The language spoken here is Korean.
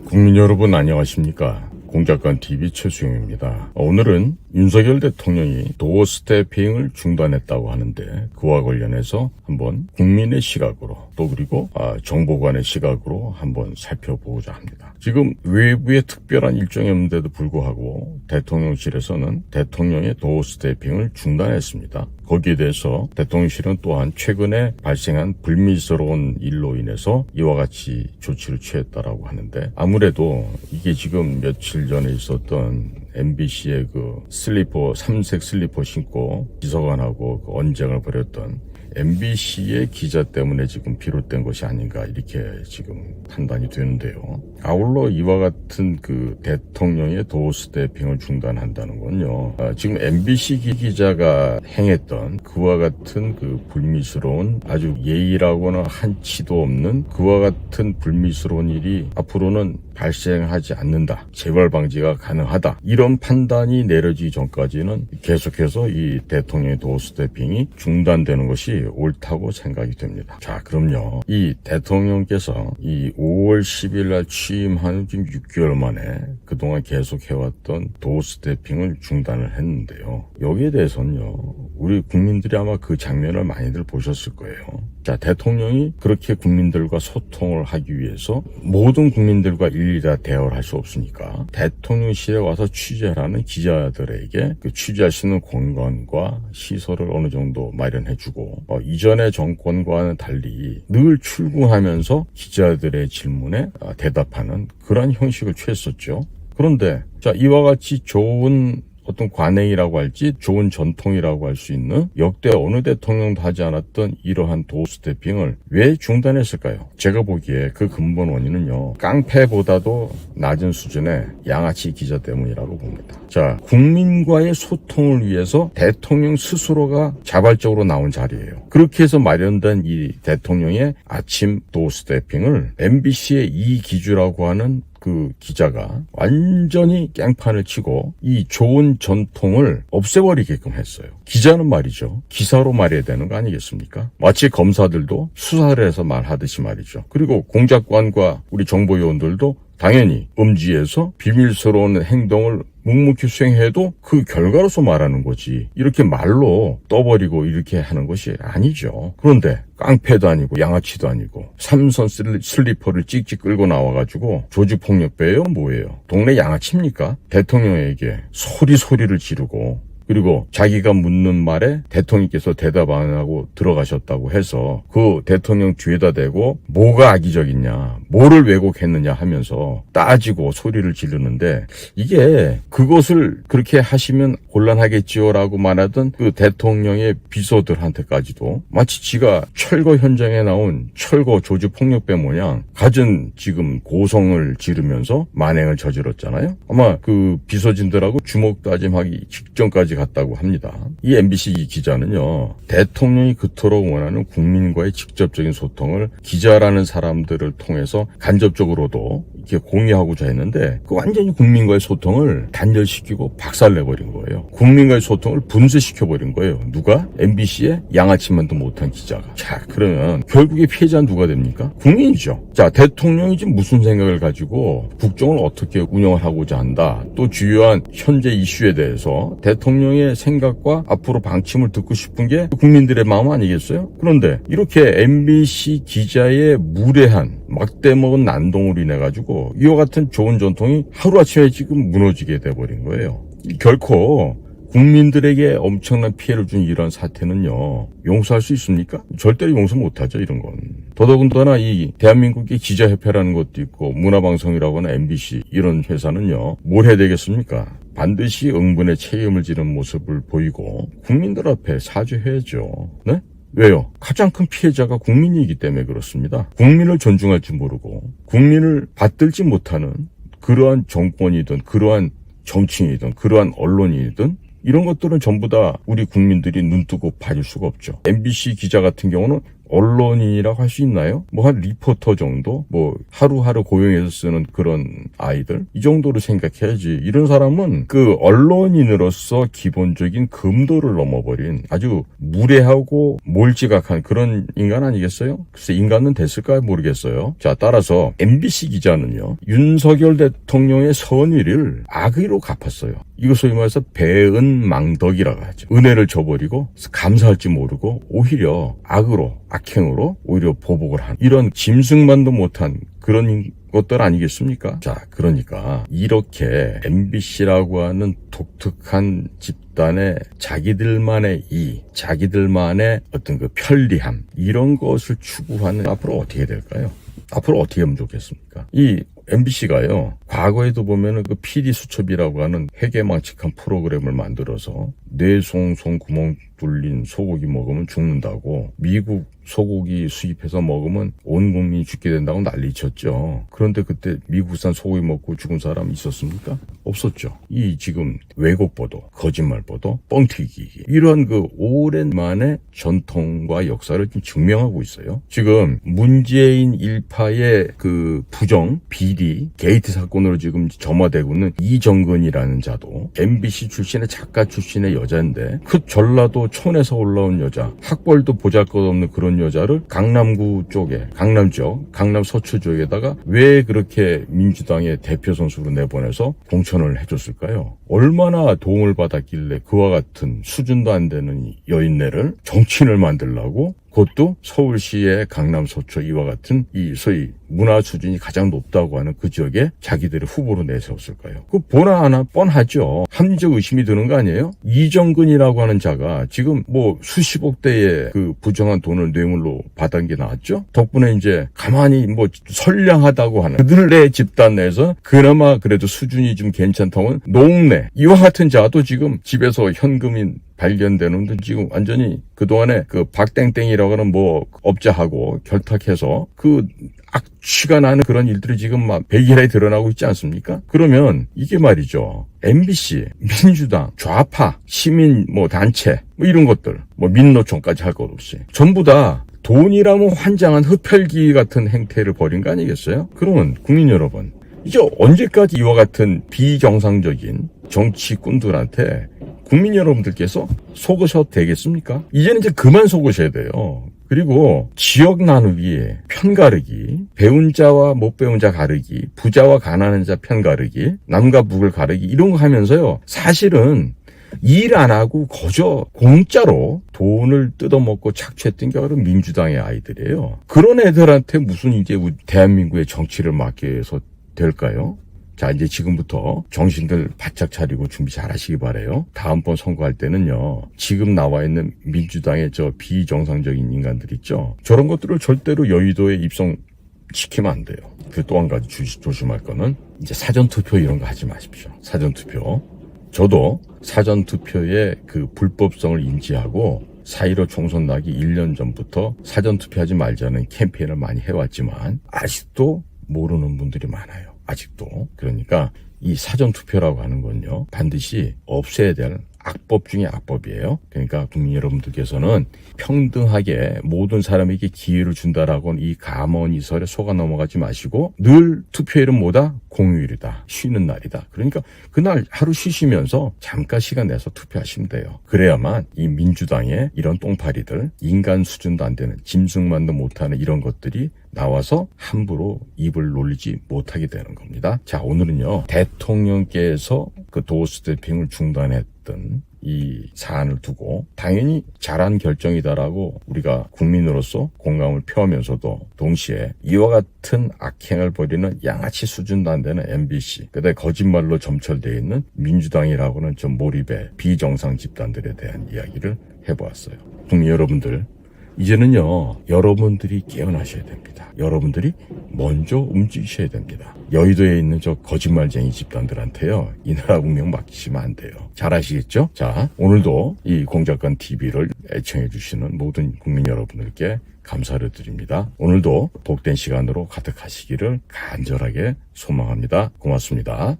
국민 여러분 안녕하십니까? 공작관TV 최수영입니다. 오늘은 윤석열 대통령이 도어 스태핑을 중단했다고 하는데 그와 관련해서 한번 국민의 시각으로 또 그리고 정보관의 시각으로 한번 살펴보고자 합니다. 지금 외부에 특별한 일정이 없는데도 불구하고 대통령실에서는 대통령의 도어 스태핑을 중단했습니다. 거기에 대해서 대통령실은 또한 최근에 발생한 불미스러운 일로 인해서 이와 같이 조치를 취했다라고 하는데 아무래도 이게 지금 며칠 전에 있었던 MBC의 삼색 슬리퍼 신고 비서관하고 언쟁을 벌였던 MBC의 기자 때문에 지금 비롯된 것이 아닌가 이렇게 지금 판단이 되는데요. 아울러 이와 같은 대통령의 도어 스태핑을 중단한다는 건요. 지금 MBC 기자가 행했던 그와 같은 불미스러운 아주 예의라고는 한치도 없는 그와 같은 불미스러운 일이 앞으로는 발생하지 않는다. 재발 방지가 가능하다. 이런 판단이 내려지기 전까지는 계속해서 이 대통령의 도어 스태핑이 중단되는 것이 옳다고 생각이 됩니다. 자, 그럼요. 이 대통령께서 이 5월 10일 날 취임한 지금 6개월 만에 그동안 계속 해왔던 도어 스태핑을 중단을 했는데요. 여기에 대해서는요. 우리 국민들이 아마 그 장면을 많이들 보셨을 거예요. 자, 대통령이 그렇게 국민들과 소통을 하기 위해서 모든 국민들과 일일이 다 대화를 할 수 없으니까 대통령실에 와서 취재하는 기자들에게 취재할 수 있는 공간과 시설을 어느 정도 마련해주고 이전의 정권과는 달리 늘 출근하면서 기자들의 질문에 대답하는 그런 형식을 취했었죠. 그런데 자, 이와 같이 좋은 어떤 관행이라고 할지 좋은 전통이라고 할 수 있는 역대 어느 대통령도 하지 않았던 이러한 도어 스태핑을 왜 중단했을까요? 제가 보기에 그 근본 원인은요. 깡패보다도 낮은 수준의 양아치 기자 때문이라고 봅니다. 자, 국민과의 소통을 위해서 대통령 스스로가 자발적으로 나온 자리예요. 그렇게 해서 마련된 이 대통령의 아침 도어 스태핑을 MBC의 이기주라고 하는 그 기자가 완전히 깽판을 치고 이 좋은 전통을 없애버리게끔 했어요. 기자는 말이죠. 기사로 말해야 되는 거 아니겠습니까? 마치 검사들도 수사를 해서 말하듯이 말이죠. 그리고 공작관과 우리 정보요원들도 당연히 음지에서 비밀스러운 행동을 묵묵히 수행해도 그 결과로서 말하는 거지. 이렇게 말로 떠버리고 이렇게 하는 것이 아니죠. 그런데 깡패도 아니고 양아치도 아니고 삼선 슬리퍼를 찍찍 끌고 나와가지고 조직폭력배예요? 뭐예요? 동네 양아치입니까? 대통령에게 소리를 지르고 그리고 자기가 묻는 말에 대통령께서 대답 안 하고 들어가셨다고 해서 그 대통령 뒤에다 대고 뭐가 악의적이냐, 뭐를 왜곡했느냐 하면서 따지고 소리를 지르는데 이게 그것을 그렇게 하시면 곤란하겠지요라고 말하던 그 대통령의 비서들한테까지도 마치 지가 철거 현장에 나온 철거 조직폭력배 모양 갖은 지금 고성을 지르면서 만행을 저질렀잖아요. 아마 그 비서진들하고 주먹다짐하기 직전까지 갔다고 합니다. 이 MBC 기자는요. 대통령이 그토록 원하는 국민과의 직접적인 소통을 기자라는 사람들을 통해서 간접적으로도 이렇게 공유하고자 했는데 그 완전히 국민과의 소통을 단절시키고 박살내버린 거예요. 국민과의 소통을 분쇄시켜버린 거예요. 누가? MBC의 양아치만도 못한 기자가. 자, 그러면 결국에 피해자는 누가 됩니까? 국민이죠. 자, 대통령이 지금 무슨 생각을 가지고 국정을 어떻게 운영을 하고자 한다. 또 주요한 현재 이슈에 대해서 대통령의 생각과 앞으로 방침을 듣고 싶은 게 국민들의 마음 아니겠어요? 그런데 이렇게 MBC 기자의 무례한 막대먹은 난동으로 인해 가지고 이와 같은 좋은 전통이 하루아침에 지금 무너지게 돼버린 거예요. 결코 국민들에게 엄청난 피해를 준 이런 사태는요. 용서할 수 있습니까? 절대로 용서 못하죠. 이런 건. 더더군다나 이 대한민국의 기자협회라는 것도 있고 문화방송이라고 하는 MBC 이런 회사는요. 뭘 해야 되겠습니까? 반드시 응분의 책임을 지는 모습을 보이고 국민들 앞에 사죄해야죠. 네? 왜요? 가장 큰 피해자가 국민이기 때문에 그렇습니다. 국민을 존중할 줄 모르고 국민을 받들지 못하는 그러한 정권이든 그러한 정치인이든 그러한 언론이든 이런 것들은 전부 다 우리 국민들이 눈뜨고 봐줄 수가 없죠. MBC 기자 같은 경우는 언론인이라고 할 수 있나요? 뭐 한 리포터 정도? 뭐 하루하루 고용해서 쓰는 그런 아이들? 이 정도로 생각해야지. 이런 사람은 그 언론인으로서 기본적인 금도를 넘어버린 아주 무례하고 몰지각한 그런 인간 아니겠어요? 글쎄 인간은 됐을까 모르겠어요. 자, 따라서 MBC 기자는요, 윤석열 대통령의 선의를 악의로 갚았어요. 이거 소위 말해서 배은망덕이라고 하죠. 은혜를 저버리고 감사할 줄 모르고 오히려 악으로, 악행으로 오히려 보복을 한 이런 짐승만도 못한 그런 것들 아니겠습니까? 자, 그러니까 이렇게 MBC라고 하는 독특한 집단의 자기들만의 자기들만의 어떤 그 편리함 이런 것을 추구하는 앞으로 어떻게 될까요? 앞으로 어떻게 하면 좋겠습니까? 이 MBC가요, 과거에도 보면은 그 PD 수첩이라고 하는 회계망측한 프로그램을 만들어서 뇌송송 구멍 뚫린 소고기 먹으면 죽는다고, 미국 소고기 수입해서 먹으면 온 국민이 죽게 된다고 난리쳤죠. 그런데 그때 미국산 소고기 먹고 죽은 사람 있었습니까? 없었죠. 이 지금 왜곡 보도, 거짓말 보도, 뻥튀기 이런 그 오랜만의 전통과 역사를 좀 증명하고 있어요. 지금 문재인 일파의 그 부정, 비리, 게이트 사건으로 지금 점화되고 있는 이정근이라는 자도 MBC 출신의 작가 출신의 여자인데, 그 전라도 촌에서 올라온 여자, 학벌도 보잘것없는 그런 여자를 강남구 쪽에, 강남 쪽, 강남 서초 쪽에다가 왜 그렇게 민주당의 대표 선수로 내보내서 공천을 해줬을까요? 얼마나 도움을 받았길래 그와 같은 수준도 안 되는 여인네를 정치인을 만들려고, 그것도 서울시의 강남 서초 이와 같은 이 소위 문화 수준이 가장 높다고 하는 그 지역에 자기들의 후보로 내세웠을까요? 그 보나 하나 뻔하죠. 합리적 의심이 드는 거 아니에요? 이정근이라고 하는 자가 지금 뭐 수십억 대의 그 부정한 돈을 뇌물로 받은 게 나왔죠. 덕분에 이제 가만히 뭐 선량하다고 하는 그들의 집단 내에서 그나마 그래도 수준이 좀 괜찮다면 농내 이와 같은 자도 지금 집에서 현금이 발견되는데 지금 완전히 그동안에 그 박땡땡이라고 하는 뭐 업자하고 결탁해서 그 악취가 나는 그런 일들이 지금 막 백일하게 드러나고 있지 않습니까? 그러면 이게 말이죠. MBC, 민주당, 좌파, 시민 뭐 단체 뭐 이런 것들, 뭐 민노총까지 할 것 없이 전부 다 돈이라면 환장한 흡혈귀 같은 행태를 벌인 거 아니겠어요? 그러면 국민 여러분, 이제 언제까지 이와 같은 비정상적인 정치꾼들한테 국민 여러분들께서 속으셔도 되겠습니까? 이제는 이제 그만 속으셔야 돼요. 그리고 지역 나누기, 편 가르기, 배운 자와 못 배운 자 가르기, 부자와 가난한 자 편 가르기, 남과 북을 가르기 이런 거 하면서요. 사실은 일 안 하고 거저 공짜로 돈을 뜯어먹고 착취했던 게 바로 민주당의 아이들이에요. 그런 애들한테 무슨 이제 대한민국의 정치를 맡겨서 될까요? 자, 이제 지금부터 정신들 바짝 차리고 준비 잘 하시기 바라요. 다음번 선거할 때는요, 지금 나와 있는 민주당의 저 비정상적인 인간들 있죠? 저런 것들을 절대로 여의도에 입성시키면 안 돼요. 그 또 한 가지 조심할 거는 이제 사전투표 이런 거 하지 마십시오. 사전투표. 저도 사전투표의 그 불법성을 인지하고 4.15 총선 나기 1년 전부터 사전투표하지 말자는 캠페인을 많이 해왔지만 아직도 모르는 분들이 많아요. 아직도. 그러니까 이 사전투표라고 하는 건요, 반드시 없애야 될 악법 중에 악법이에요. 그러니까 국민 여러분들께서는 평등하게 모든 사람에게 기회를 준다라고 이 감언이설에 속아 넘어가지 마시고 늘 투표일은 뭐다? 공휴일이다. 쉬는 날이다. 그러니까 그날 하루 쉬시면서 잠깐 시간 내서 투표하시면 돼요. 그래야만 이 민주당의 이런 똥파리들, 인간 수준도 안 되는 짐승만도 못하는 이런 것들이 나와서 함부로 입을 놀리지 못하게 되는 겁니다. 자, 오늘은요, 대통령께서 그 도어 스태핑을 중단했던 이 사안을 두고 당연히 잘한 결정이다라고 우리가 국민으로서 공감을 표하면서도 동시에 이와 같은 악행을 벌이는 양아치 수준도 안 되는 MBC, 그다음에 거짓말로 점철되어 있는 민주당이라고는 좀 몰입의 비정상 집단들에 대한 이야기를 해보았어요. 국민 여러분들, 이제는요, 여러분들이 깨어나셔야 됩니다. 여러분들이 먼저 움직이셔야 됩니다. 여의도에 있는 저 거짓말쟁이 집단들한테요, 이 나라 운명 맡기시면 안 돼요. 잘 아시겠죠? 자, 오늘도 이 공작관 TV를 애청해주시는 모든 국민 여러분들께 감사를 드립니다. 오늘도 복된 시간으로 가득하시기를 간절하게 소망합니다. 고맙습니다.